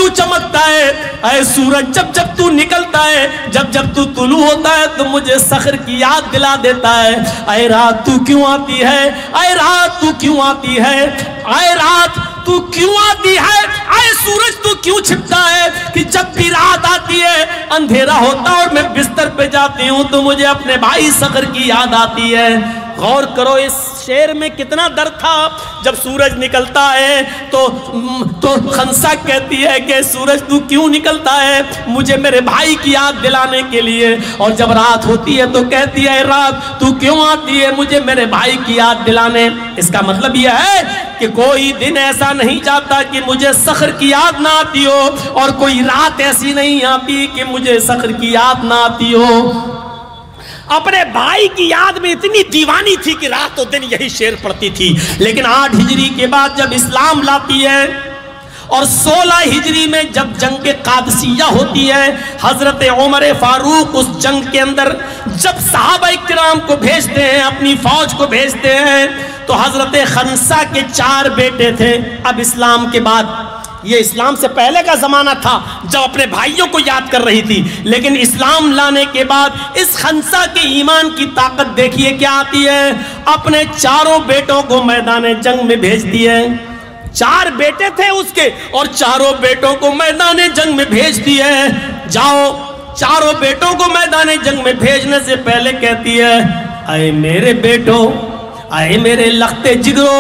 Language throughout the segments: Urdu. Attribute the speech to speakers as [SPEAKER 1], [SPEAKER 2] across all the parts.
[SPEAKER 1] کیوں چمکتا ہے؟ اے سورج جب جب تو نکلتا ہے، جب جب تو طلوع ہوتا ہے تو مجھے صخر کی یاد دلا دیتا ہے۔ اے رات تو کیوں آتی ہے؟ اے رات تو کیوں آتی ہے؟ اے رات تو کیوں آتی ہے؟ اے سورج تو کیوں چھپتا ہے کہ جب بھی رات آتی ہے اندھیرا ہوتا اور میں بستر پہ جاتی ہوں تو مجھے اپنے بھائی صخر کی یاد آتی ہے۔ غور کرو اس شعر میں کتنا درد تھا۔ جب سورج نکلتا ہے تو خنسا کہتی ہے کہ سورج تو کیوں نکلتا ہے؟ مجھے میرے بھائی کی یاد دلانے کے لیے۔ اور جب رات ہوتی ہے تو کہتی ہے رات تو کیوں آتی ہے؟ مجھے میرے بھائی کی یاد دلانے۔ اس کا مطلب یہ ہے کہ کوئی دن ایسا نہیں جاتا کہ مجھے صخر کی یاد نہ آتی ہو، اور کوئی رات ایسی نہیں آتی کہ مجھے صخر کی یاد نہ آتی ہو۔ اپنے بھائی کی یاد میں اتنی دیوانی تھی کہ رات و دن یہی شعر پڑھتی تھی۔ لیکن 8 ہجری کے بعد جب اسلام لاتی ہے اور 16 ہجری میں جب جنگ قادسیہ ہوتی ہے، حضرت عمر فاروق اس جنگ کے اندر جب صحابہ اکرام کو بھیجتے ہیں، اپنی فوج کو بھیجتے ہیں، تو حضرت خنسا کے 4 بیٹے تھے۔ اب اسلام کے بعد، یہ اسلام سے پہلے کا زمانہ تھا جب اپنے بھائیوں کو یاد کر رہی تھی، لیکن اسلام لانے کے بعد اس خنسا کے ایمان کی طاقت دیکھیے کیا آتی ہے۔ اپنے 4 بیٹوں کو میدان جنگ میں بھیجتی ہے۔ 4 بیٹے تھے اس کے، اور 4 بیٹوں کو میدان جنگ میں بھیجتی ہے۔ جاؤ، 4 بیٹوں کو میدان جنگ میں بھیجنے سے پہلے کہتی ہے اے میرے بیٹو، اے میرے لخت جگرو،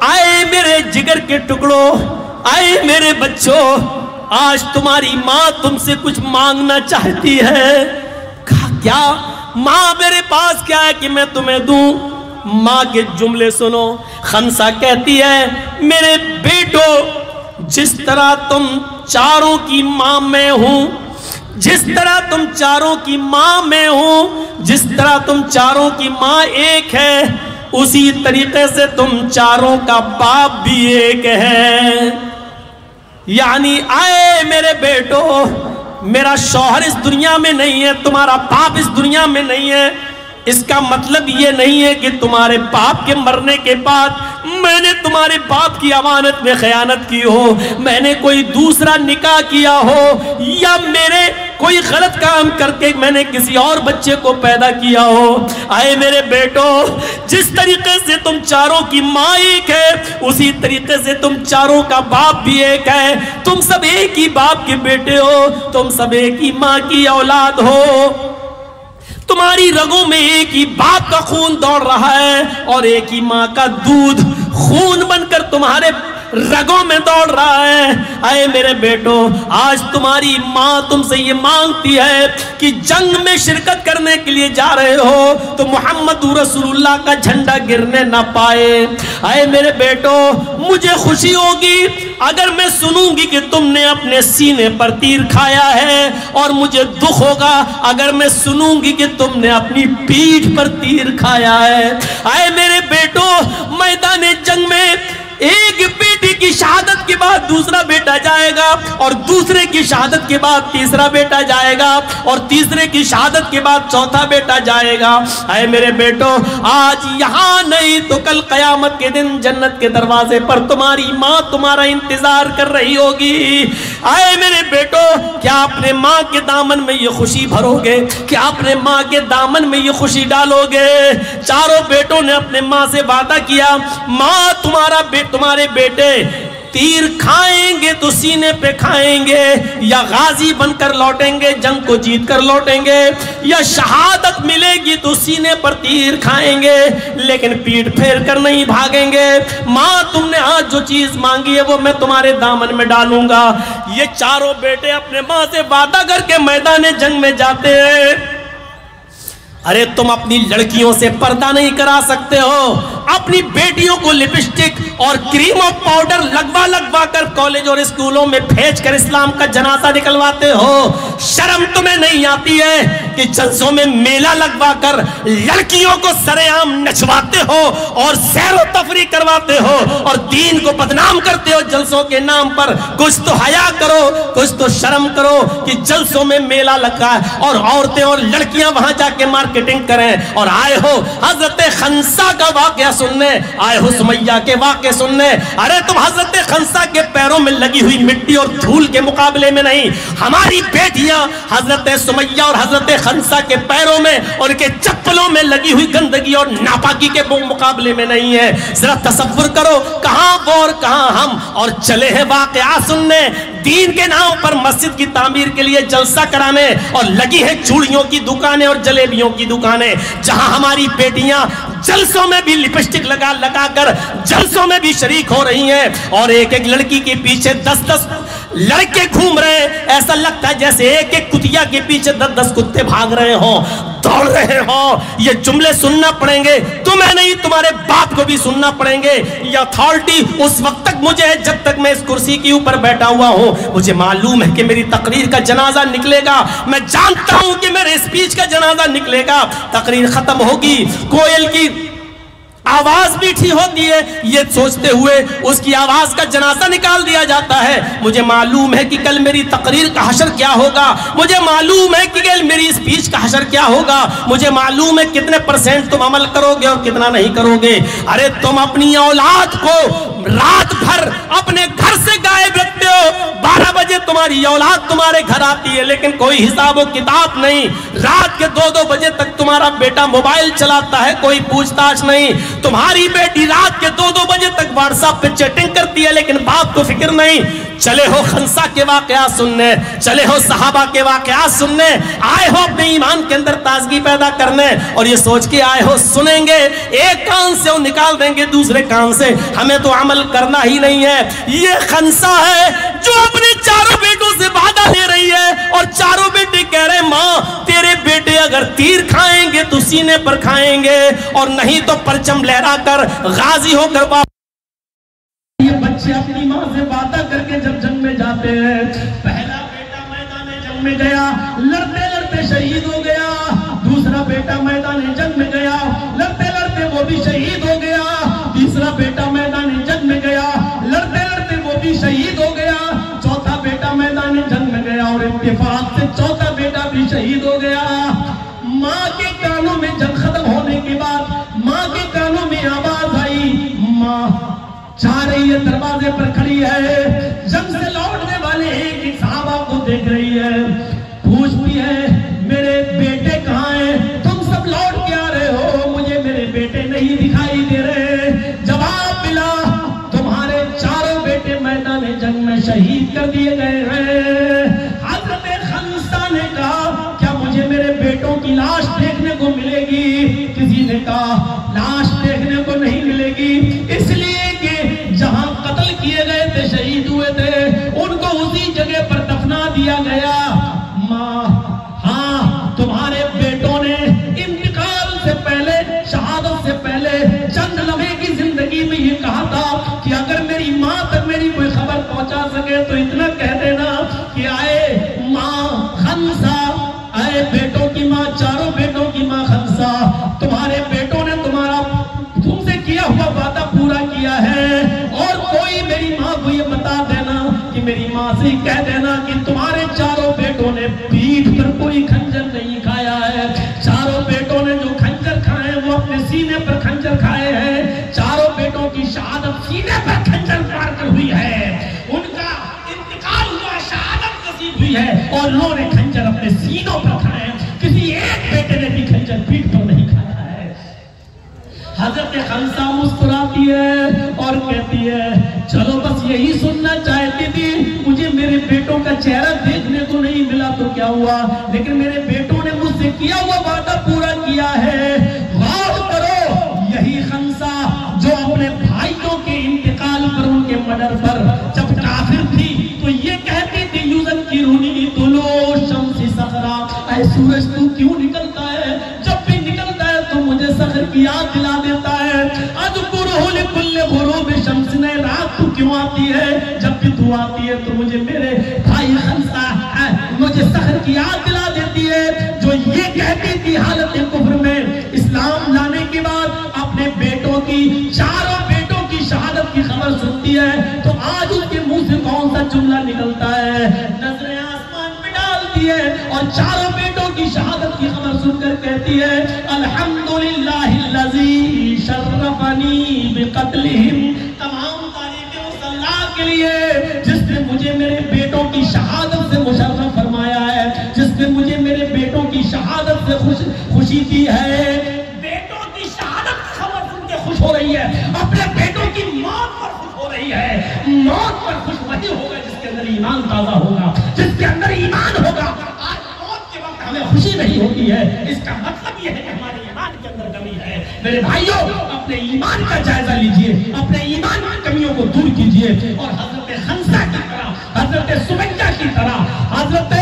[SPEAKER 1] اے میرے جگر کے ٹکڑوں، اے میرے بچوں، آج تمہاری ماں تم سے کچھ مانگنا چاہتی ہے۔ کہا کیا؟ ماں میرے پاس کیا ہے کہ میں تمہیں دوں؟ ماں کے جملے سنو۔ خنسا کہتی ہے میرے بیٹو، جس طرح تم 4 کی ماں میں ہوں، جس طرح تم 4 کی ماں میں ہوں، جس طرح تم 4 کی ماں ایک ہے، اسی طریقے سے تم 4 کا باپ بھی ایک ہے۔ یعنی اے میرے بیٹو، میرا شوہر اس دنیا میں نہیں ہے، تمہارا باپ اس دنیا میں نہیں ہے۔ اس کا مطلب یہ نہیں ہے کہ تمہارے باپ کے مرنے کے بعد میں نے تمہارے باپ کی امانت میں خیانت کی ہو، میں نے کوئی دوسرا نکاح کیا ہو، یا میرے کوئی غلط کام کر کے میں نے کسی اور بچے کو پیدا کیا ہو۔ اے میرے بیٹو، جس طریقے سے تم 4 کی ماں ایک ہے، اسی طریقے سے تم 4 کا باپ بھی ایک ہے۔ تم سب ایک ہی باپ کے بیٹے ہو، تم سب ایک ہی ماں کی اولاد ہو، تمہاری رگوں میں ایک ہی باپ کا خون دوڑ رہا ہے، اور ایک ہی ماں کا دودھ خون بن کر تمہارے رگوں میں دوڑ رہا ہے۔ اے میرے بیٹو، آج تمہاری ماں تم سے یہ مانگتی ہے کہ جنگ میں شرکت کرنے کے لیے جا رہے ہو تو محمد رسول اللہ کا جھنڈا گرنے نہ پائے۔ اے میرے بیٹو، مجھے خوشی ہوگی اگر میں سنوں گی کہ تم نے اپنے سینے پر تیر کھایا ہے، اور مجھے دکھ ہوگا اگر میں سنوں گی کہ تم نے اپنی پیٹھ پر تیر کھایا ہے۔ اے میرے بیٹو، میدان جنگ میں ایک بیٹی کی شہادت کے بعد دوسرا بیٹا جائے گا، اور دوسرے کی شہادت کے بعد تیسرا بیٹا جائے گا، اور تیسرے کی شہادت کے بعد چوتھا بیٹا جائے گا۔ اے میرے بیٹو، آج یہاں نہیں تو کل قیامت کے دن جنت کے دروازے پر تمہاری ماں تمہارا انتظار کر رہی ہوگی۔ اے میرے بیٹو، کیا اپنے ماں کے دامن میں یہ خوشی بھرو گے؟ کیا اپنے ماں کے دامن میں یہ خوشی ڈالو گے؟ 4 بیٹوں نے اپنے ماں سے وعدہ کیا، ماں تمہارے بیٹے تیر کھائیں گے تو سینے پہ کھائیں گے، یا غازی بن کر لوٹیں گے، جنگ کو جیت کر لوٹیں گے، یا شہادت ملے گی تو سینے پر تیر کھائیں گے، لیکن پیٹھ پھیر کر نہیں بھاگیں گے۔ ماں تم نے آج جو چیز مانگی ہے وہ میں تمہارے دامن میں ڈالوں گا۔ یہ 4 بیٹے اپنے ماں سے وعدہ کر کے میدان جنگ میں جاتے ہیں۔ ارے تم اپنی لڑکیوں سے پردہ نہیں کرا سکتے ہو، اپنی بیٹیوں کو لپسٹک اور کریم اور پاؤڈر لگوا کر کالج اور اسکولوں میں بھیج کر اسلام کا جنازہ نکلواتے ہو۔ شرم تمہیں نہیں آتی ہے کہ جلسوں میں میلہ لگوا کر لڑکیوں کو سرے عام نچواتے ہو اور سیر و تفریح کرواتے ہو اور دین کو بدنام کرتے ہو جلسوں کے نام پر؟ کچھ تو حیا کرو، کچھ تو شرم کرو کہ جلسوں میں میلہ لگا ہے اور عورتیں اور لڑکیاں وہاں جا کے مارکیٹنگ کریں، اور آئے ہو حضرت خنسا کا واقعہ سننے آئے ہو سمیہ کے واقعے سننے. ارے تم حضرت خنسا کے پیروں میں لگی ہوئی مٹی اور دھول کے مقابلے میں نہیں, ہماری بیٹیاں حضرت سمیہ اور حضرت خنسا کے پیروں میں اور کے چپلوں میں لگی ہوئی گندگی اور ناپاکی کے مقابلے میں نہیں ہے. ذرا تصور کرو, کہاں وہ اور کہاں ہم, اور چلے ہیں واقعات سننے, دین کے نام پر مسجد کی تعمیر کے لیے جلسہ کرانے, اور لگی ہے چوڑیوں کی دکانیں اور جلیبیوں کی دکانیں, جہاں ہماری بیٹیاں جلسوں میں بھی لپسٹک لگا لگا کر جلسوں میں بھی شریک ہو رہی ہیں, اور ایک ایک لڑکی کے پیچھے 10-10 لڑکے گھوم رہے ہیں. ایسا لگتا ہے جیسے ایک ایک کتیا کے پیچھے 10-10 کتے بھاگ رہے ہوں, دوڑ رہے ہوں. یہ جملے سننا پڑیں گے, تمہیں نہیں تمہارے باپ کو بھی سننا پڑیں گے. یہ اتھارٹی اس وقت تک مجھے ہے جب تک میں اس کرسی کے اوپر بیٹھا ہوا ہوں. مجھے معلوم ہے کہ میری تقریر کا جنازہ نکلے گا, میں جانتا ہوں کہ میرے اسپیچ کا جنازہ نکلے گا. تقریر ختم ہوگی, کوئل کی آواز میٹھی ہوتی ہے, یہ سوچتے ہوئے اس کی آواز کا جنازہ نکال دیا جاتا ہے. مجھے معلوم ہے کہ کل میری تقریر کا حشر کیا ہوگا, مجھے معلوم ہے کہ کل میری اسپیچ کا حشر کیا ہوگا, مجھے معلوم ہے کتنے % تم عمل کرو گے اور کتنا نہیں کرو گے. ارے تم اپنی اولاد کو رات بھر اپنے گھر سے غائب رکھتے ہو, 12 بجے تمہاری اولاد تمہارے گھر آتی ہے لیکن کوئی حساب و کتاب نہیں. رات کے 2-2 بجے تک تمہارا بیٹا موبائل چلاتا ہے, کوئی پوچھ تاچھ نہیں. تمہاری بیٹی رات کے 2-2 بجے تک واٹس ایپ پہ چیٹنگ کرتی ہے لیکن باپ کو فکر نہیں. چلے ہو خنسا کے واقعات سننے, چلے ہو صحابہ کے واقعات سننے, آئے ہو اپنے ایمان کے اندر تازگی پیدا کرنے, اور یہ سوچ کے آئے ہو سنیں گے, ایک کان سے وہ نکال دیں گے دوسرے کان سے, ہمیں تو عمل کرنا ہی نہیں ہے. یہ خنسا ہے جو اپنے چاروں بیٹوں سے وعدہ لے رہی ہے, اور چاروں بیٹے کہہ رہے ہیں ماں تیرے بیٹے اگر تیر کھائیں گے تو سینے پر کھائیں گے, اور نہیں تو پرچم لہرا کر غازی ہو کر واپس. یہ بچے اپنی ماں سے وعدہ کر کے جب جنگ میں جاتے ہیں, پہلا بیٹا میدان جنگ میں گیا, لڑتے لڑتے شہید ہو گیا. دوسرا بیٹا میدان جنگ میں گیا, لڑتے لڑتے وہ بھی شہید ہو گیا. تیسرا بیٹا میدان جنگ میں گیا, لڑتے لڑتے وہ بھی شہید ہو گیا. چوتھا بیٹا میدان جنگ میں گیا, اور اتفاق سے چوتھا بیٹا بھی شہید ہو گیا. ماں کے کانوں میں جنگ ختم ہونے کے بعد ماں کے کانوں میں آواز آئی, ماں چاہ رہی ہے, دروازے پر کھڑی ہے, جنگ سے لوٹنے والے ایک صحابہ کو دیکھ رہی ہے, پوچھتی ہے میرے بیٹے کہاں ہیں, تم سب لوٹ کے آ رہے ہو, مجھے میرے بیٹے نہیں دکھائی دے رہے. جواب ملا تمہارے چاروں بیٹے میدان جنگ میں شہید کر دیے گئے ہیں. حضرت خنسا نے کہا کیا مجھے میرے بیٹوں کی لاش دیکھنے کو ملے گی؟ کسی نے کہا لاش دیکھنے کو نہیں ملے گی, اس لیے کہ جہاں قتل کیے گئے تھے, شہید ہوئے تھے, ان کو اسی جگہ پر دفنا دیا گیا. ماں ہاں تمہارے بیٹوں نے انتقال سے پہلے, شہادت سے پہلے چند لمحے کی زندگی میں یہ کہا تھا کہ اگر میری ماں تک میری کوئی خبر پہنچا سکے تو اتنا کہہ دینا کہ آئے ماں خنسا, آئے بیٹوں کی ماں, چاروں بیٹوں کی ماں خنسا, تمہارے بیٹوں نے تمہارا تم سے کیا ہوا وعدہ پورا کیا ہے, اور کوئی میری ماں کو یہ بتا دینا کہ میری ماں سے کہہ دینا کہ تمہارے چاروں بیٹوں نے پیٹھ پر کوئی کھنجر نہیں کھایا ہے. چاروں بیٹوں نے جو کھنجر کھائے وہ اپنے سینے پر کھنجر کھائے ہیں. چاروں بیٹوں کی شہادت سینے پر کھنجر مار کر ہوئی ہے, ان کا انتقال ہوا, شہادت نصیب ہوئی ہے, اور انہوں نے کھنجر اپنے سینوں پر کھائے. کسی ایک بیٹے نے بھی کھنجر پیٹھ پر نہیں کھایا ہے. حضرت خنسا مسکراتی ہے اور کہتی ہے چلو بس یہی سننا چاہتی تھی, مجھے میرے بیٹوں کا چہرہ دیکھنے کو نہیں ملا تو کیا ہوا, لیکن میرے بیٹوں نے مجھ سے کیا ہوا وعدہ پورا کیا ہے. غور کرو, یہی خنسا جو اپنے بھائیوں کے انتقال پر, ان کے مرڈر پر جب کافر تھی تو یہ کہتی تھی یذکرنی طلوع الشمس صخرا, اے سورج تو کیوں نکلتا ہے, جب بھی نکلتا ہے تو مجھے صخر کی یاد دلا دیتا ہے. اذکرہ لکل غروب شمس, نے رات تو کیوں آتی ہے, جب بھی تو آتی ہے تو مجھے میرے بھائی خنسا مجھے صخر کی یاد دلا دیتی ہے. جو یہ کہتی تھی حالت کفر میں, اسلام لانے کے بعد اپنے بیٹوں کی, چاروں بیٹوں کی شہادت کی خبر سنتی ہے تو آج اس کے منہ سے کون سا جملہ نکلتا ہے, نظریں آسمان پہ ڈالتی ہے اور چاروں بیٹوں کی شہادت کی خبر سن کر کہتی ہے الحمدللہ الذی شرفنی بقتلہم، تمام تعریفیں اس اللہ کے لیے جس نے مجھے میرے بیٹوں کی شہادت سے مشرف فرمایا ہے، جس نے مجھے میرے بیٹوں کی شہادت سے خوشی دی ہے۔ بیٹوں کی شہادت کی خبر سن کے خوش ہو رہی ہے، اپنے بیٹوں کی موت پر خوش ہو رہی ہے۔ موت پر خوش وہی ہوگا جس کے اندر ایمان تازہ ہوگا، جس کے اندر ایمان ہوگا۔ آج موت کے وقت ہمیں خوشی نہیں ہوتی ہے، اس کا مطلب یہ ہے کہ ہمارے ایمان کے اندر کمی ہے۔ میرے بھائیوں، اپنے ایمان کا جائزہ لیجئے، اپنے ایمان کی کمیوں کو دور کیجئے، اور حضرت خنسہ کی طرح، حضرت سمیہ کی طرح، حضرت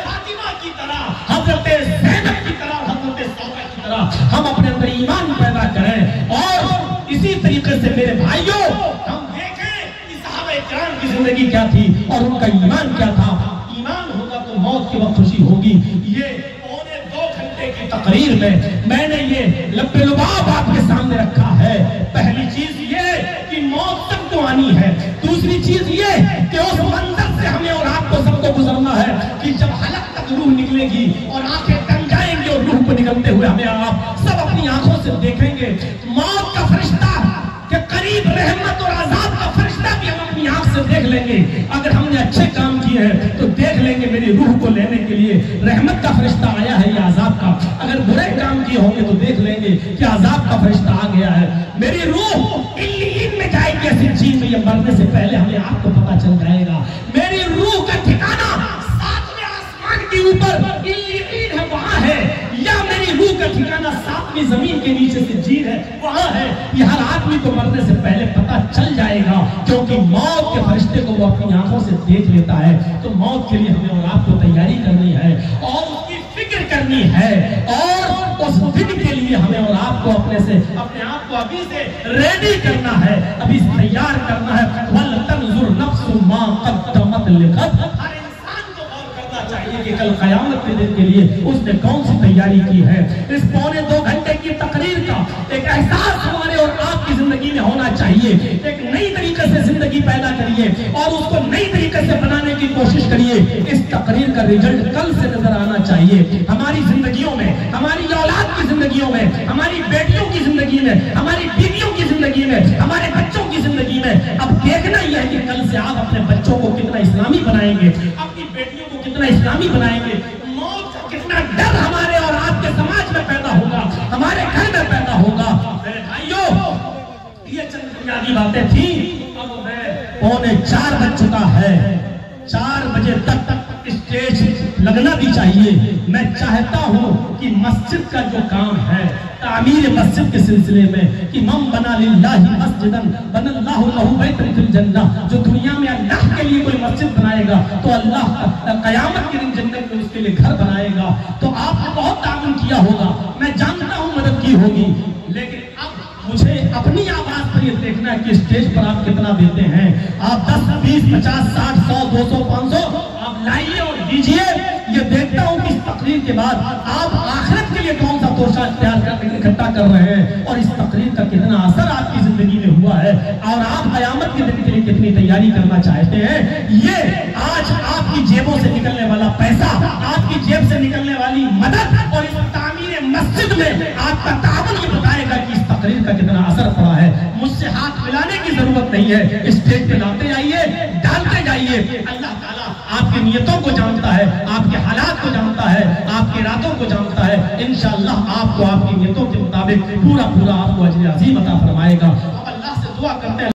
[SPEAKER 1] فاطمہ کی طرح، حضرت زینب کی طرح، حضرت سودا کی طرح ہم اپنے اندر ایمان پیدا کریں۔ اور اسی طریقے سے میرے بھائیوں، ہم دیکھیں کہ صحابہ کرام کی زندگی کیا تھی اور ان کا ایمان کیا تھا۔ ایمان ہوگا تو موت کے وقت خوشی ہوگی۔ یہ پونے 2 گھنٹے کی تقریر میں نے یہ لب لباب آپ کے سامنے رکھا ہے۔ پہلی چیز یہ کہ موت سب کو آنی ہے، دوسری چیز یہ کہ اس منظر سے ہمیں اور آپ کو سب کو گزرنا ہے کہ جب حلق تک روح نکلے گی اور آنکھیں تنگ جائیں گی اور روح کو نکلتے ہوئے ہمیں آپ سب اپنی آنکھوں سے دیکھیں گے۔ موت کا فرشتہ کہ قریب رحمت اور عذاب کا فرشتہ بھی ہم اپنی آنکھ سے دیکھ لیں گے۔ اگر ہم نے اچھے کام کیے ہیں تو دیکھ لیں گے میری روح کو لینے کے لیے رحمت کا فرشتہ آیا ہے یا عذاب کا۔ اگر برے کام کیے ہوں گے تو دیکھ لیں گے کہ عذاب کا فرشتہ آ گیا ہے۔ میری روح علیین میں جائے گی ایسی چیز میں، یہ مرنے سے پہلے ہمیں آپ کو پتہ چل جائے گا۔ میری روح کا ٹھکانہ 7ویں آسمان کے اوپر علیین ہے، وہاں ہے، یا میری روح کا ٹھکانہ 7ویں زمین کے نیچے سے جیر ہے، وہاں ہے۔ یہ ہر آدمی کو مرنے سے پہلے پتہ چل جائے گا، کیونکہ موت کے فرشتے کو وہ اپنی آنکھوں سے دیکھ لیتا ہے۔ تو موت کے لیے ہمیں اور آپ کو تیاری کرنی ہے اور اس کی فکر کرنی ہے، اور اس دن کے لیے ہمیں اور آپ کو اپنے آپ کو ابھی سے ریڈی کرنا ہے، ابھی سے تیار کرنا ہے۔ وَلْتَنْظُرْ نَفْسٌ مَا قَدَّمَتْ لِغَدٍ، ہر انسان کو غور کرنا چاہیے کہ کل قیامت کے دن کے لیے اس نے کون سی تیاری کی ہے۔ اس پونے 2 گھنٹے کی تقریر کا ایک احساس ہمارے اور آپ کی زندگی میں ہونا چاہیے۔ ایک نئی طریقے سے زندگی پیدا کریے اور اس کو نئی طریقے سے بنانے کی کوشش کریے۔ اس تقریر کا رزلٹ کل سے نظر آنا چاہیے ہماری زندگیوں میں، ہماری اولاد کی زندگیوں میں، ہماری بیٹیوں کی زندگی میں، ہماری بیویوں کی زندگی میں، ہمارے بچوں کی زندگی میں۔ اب دیکھنا یہ ہے کہ کل سے آپ اپنے بچوں کو کتنا اسلامی بنائیں گے، اپنی بیٹیوں کو کتنا اسلامی بنائیں گے، موت کا کتنا ڈر ہمارے اور آپ کے سماج میں پیدا ہوگا، ہمارے گھر میں پیدا ہوگا۔ میرے بھائیوں، یہ چند بنیادی باتیں تھیں۔ اب میں پونے 4 بج چکا ہے، 4 بجے تک اسٹیج لگنا بھی چاہیے۔ میں چاہتا ہوں کہ مسجد کا جو کام ہے، تعمیر مسجد کے سلسلے میں، کہ من بنا للہ مسجداً بنا اللہ لہ بیتا فی الجنہ، جو دنیا میں اللہ کے لیے کوئی مسجد بنائے گا تو اللہ قیامت کے دن جنت میں اس کے لیے گھر بنائے گا۔ تو آپ نے بہت تعاون کیا ہوگا، میں جانتا ہوں مدد کی ہوگی، لیکن اب مجھے اپنی آواز پر یہ دیکھنا ہے کہ اسٹیج پر آپ کتنا دیتے ہیں۔ آپ 10 20 50 60 100 200 500 آپ لائیے اور دیجئے۔ یہ دیکھتا ہوں کہ اس تقریر کے بعد آپ آخرت کے لیے کون سا توشہ اکٹھا کر رہے ہیں، اور اس تقریر کا کتنا اثر آپ کی زندگی میں ہوا ہے، اور آپ قیامت کے دن کے لیے کتنی تیاری کرنا چاہتے ہیں۔ یہ آج آپ کی جیبوں سے نکلنے والا پیسہ، آپ کی جیب سے نکلنے والی مدد اور اس تعمیر مسجد میں آپ کا تعاون یہ بتائے گا کہ اس تقریر کا کتنا اثر پڑا ہے۔ مجھ سے ہاتھ ملانے کی ضرورت نہیں ہے، اسٹیج پہ لاتے جائیے، ڈالتے جائیے۔ اللہ تعالیٰ آپ کی نیتوں کو جانتا ہے، آپ کے حالات کو جانتا ہے، آپ کے ارادوں کو جانتا ہے۔ انشاءاللہ آپ کو آپ کی نیتوں کے مطابق پورا آپ کو اجر عظیم عطا فرمائے گا۔ اب اللہ سے دعا کرتے ہیں